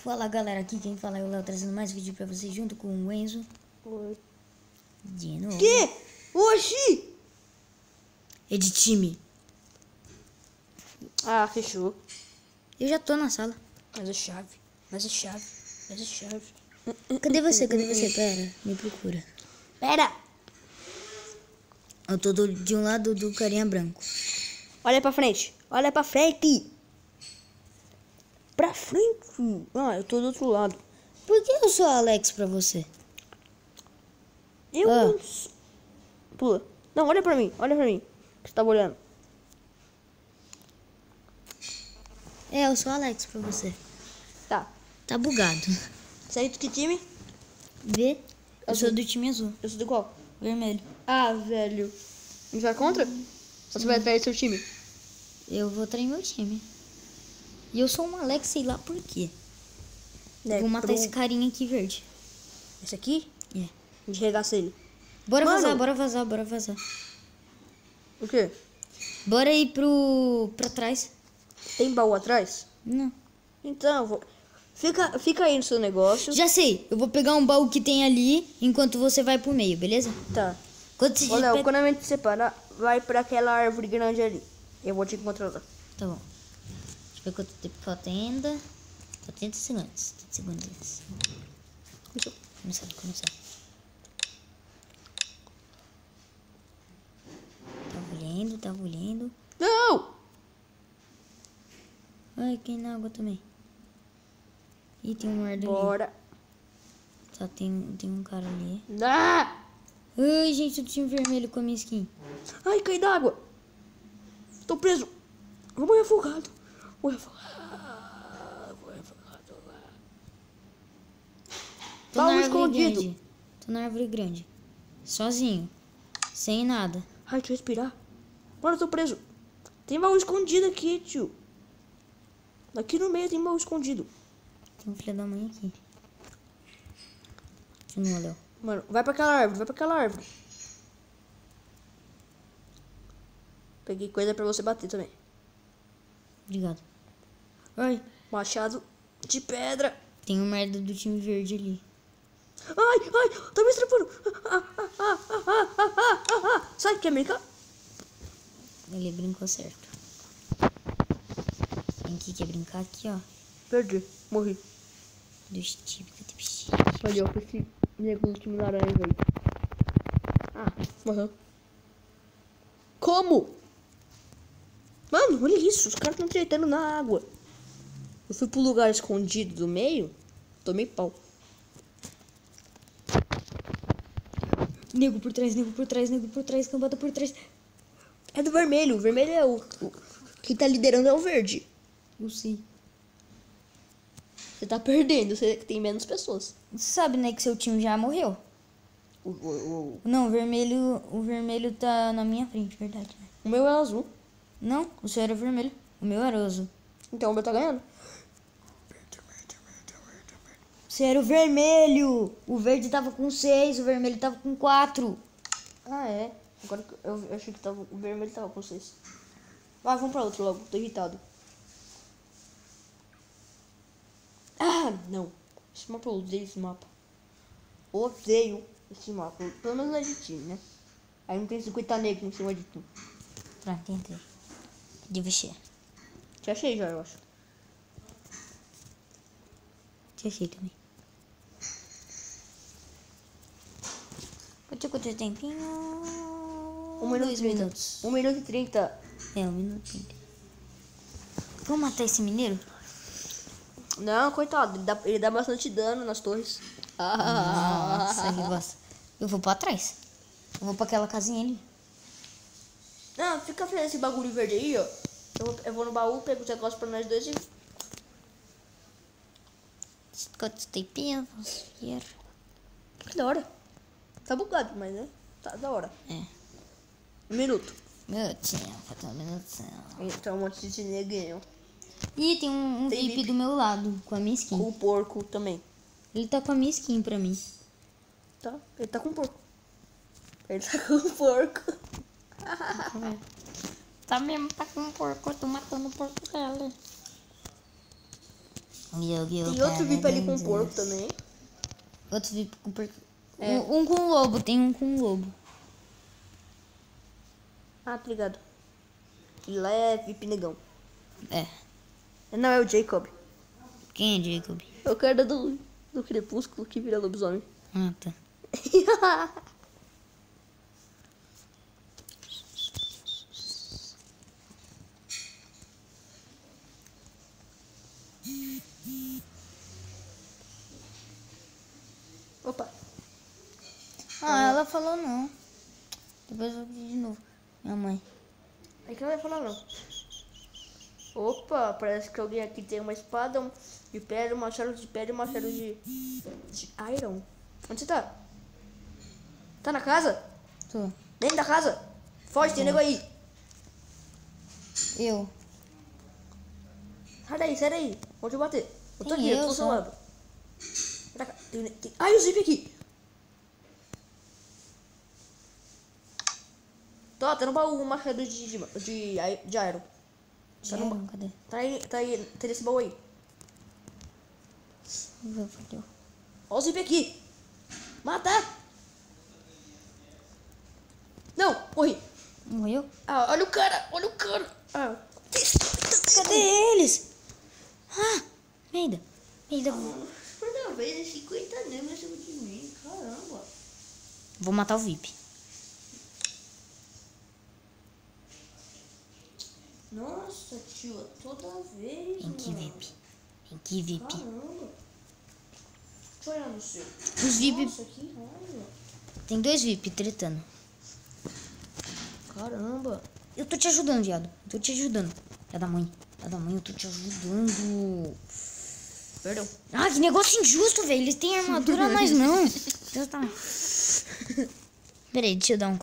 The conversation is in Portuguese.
Fala galera, aqui quem fala é o Léo, trazendo mais vídeo pra vocês junto com o Enzo. Oi. De novo. Que? Hoje? É de time. Ah, fechou. Eu já tô na sala. Mas é chave. Mas é chave. Mas é chave. Cadê você? Cadê você? Pera, me procura. Pera! Eu tô de um lado do carinha branco. Olha pra frente. Olha pra frente. Pra frente. Ah, eu tô do outro lado. Por que eu sou Alex pra você? Eu Ah. não sou- Pula. Não, olha pra mim. Olha pra mim. Você tava olhando. É, eu sou Alex pra você. Tá. Tá bugado. Você é de que time? Vê? Eu Azul. sou do time azul. Eu sou do qual? Vermelho. Ah, velho. A gente vai contra? Ou você vai atrás do seu time? Eu vou trair meu time. E eu sou um Alex, sei lá por quê. Vou matar esse carinha aqui verde. Esse aqui? É. A gente regaça ele. Bora Mano. vazar, bora vazar, bora vazar. O quê? Bora ir pra trás. Tem baú atrás? Não. Então, eu vou... Fica aí no seu negócio. Já sei, eu vou pegar um baú que tem ali enquanto você vai pro meio, beleza? Tá. Quando você Ô, Léo, pega... quando a gente se separar, vai pra aquela árvore grande ali. Eu vou te encontrar lá. Tá bom. Deixa eu ver quanto tempo falta ainda. Só 30 segundos. 30 segundos. Começar. Tá olhando. Não! Ai, quem na água também. Ih, tem um guarda ali. Bora. Tá, tem um cara ali. Ah! Ai, gente, o time vermelho com a minha skin. Ai, caí d'água. Tô preso. Vou morrer afogado. Vou morrer afogado. Tô Baú na árvore escondido. grande. Tô na árvore grande. Sozinho. Sem nada. Ai, deixa eu respirar. Bora, tô preso. Tem baú escondido aqui, tio. Aqui no meio tem baú escondido. Tem um filho da mãe aqui. Continua, Léo. Mano, vai pra aquela árvore. Peguei coisa pra você bater também. Obrigado. Ai, Machado de pedra. tem um merda do time verde ali. Ai, tá me estrapando. Sai, quer brincar? Ele brincou certo. Quem que quer brincar aqui, ó? Perdi, morri. Dos tipos que tem. Olha, eu fui esse nego do time laranja aí. Ah, morreu. Como? Mano, olha isso, os caras estão tretando na água. Eu fui pro lugar escondido do meio, tomei pau. Nego por trás, cambada por trás. É do vermelho, o vermelho é o quem tá liderando é o verde. Eu sei. Você tá perdendo, você tem menos pessoas. Você sabe, né, que seu time já morreu? Não, o vermelho tá na minha frente, verdade, né? O meu é azul, Não, o seu era vermelho. O meu era azul. então o meu tá ganhando. Você era o vermelho. O verde tava com 6, o vermelho tava com 4. Ah, é? Agora que eu achei que o vermelho tava com 6. Vai, vamos pra outro logo, tô irritado. Ah, não. Esse mapa eu odeio esse mapa. Odeio esse mapa. Pelo menos é de time, né? Aí não tem 50 negros em cima de tu. Tá, tentei. De você. Te achei já, eu acho. Te achei também. Quanto tempinho? 1 minuto 2 e 30. minutos. 1 minuto e 30. É, 1 minuto e 30. Vamos matar esse mineiro? Não, coitado. Ele dá bastante dano nas torres. Nossa, que bosta. Eu vou pra trás. Eu vou pra aquela casinha ali. Não, fica fazendo esse bagulho verde aí, ó. Eu vou no baú, pego os negócios pra nós dois e... Quanto tempinho? Vamos ver. Que da hora. Tá bugado, mas né? Tá da hora. É. 1 minuto. Minutinho, falta 1 minutinho. Então, um monte de neguinho. Ih, tem um Tem VIP VIP. do meu lado, com a minha skin. Com o porco também. Ele tá com a minha skin pra mim. Tá? Ele tá com o porco. Ele tá com o porco. Tá mesmo, tá com um porco, eu tô matando o porco dela. Tem outro VIP ali com porco também. Outro VIP com porco. Um com lobo, tem um com lobo. Ah, tá ligado. E lá é VIP negão. É. Não, é o Jacob. Quem é Jacob? É o cara do Crepúsculo que vira lobisomem. Ah, tá. Opa. Ah, ela falou não. Depois eu vou pedir de novo. Minha mãe. Aí que ela vai falar não. Opa, parece que alguém aqui tem uma espada de pedra, um machado de pedra e um machado de iron. Onde você tá? Tá na casa? Tô. Dentro da casa? Foge, tem nego aí. Eu. Sai daí. Onde eu bater? Eu tô Tem aqui, eu tô eu do seu só. lado. Ai, o zip aqui. Tá no baú, um machado de iron. Tá no baú. Cadê? Tá aí, nesse baú aí. Cadê? Ó o zip aqui. Mata. Não, morri. Morreu? Ah, olha o cara. Ah. Cadê eles? Ah, merda. Toda vez é 50 nemas em cima de mim, caramba. Vou matar o VIP. Nossa, tio, toda vez. Vem aqui, mano. VIP. Vem aqui, VIP. Caramba. Deixa eu olhar no seu. Os VIP. Nossa, que raiva. Tem 2 VIP tretando. Caramba. Eu tô te ajudando, viado. Eu tô te ajudando. É da mãe, eu tô te ajudando. Perdão. Ah, que negócio injusto, velho. Eles têm armadura, mas não. Deus tá. Peraí, deixa eu dar um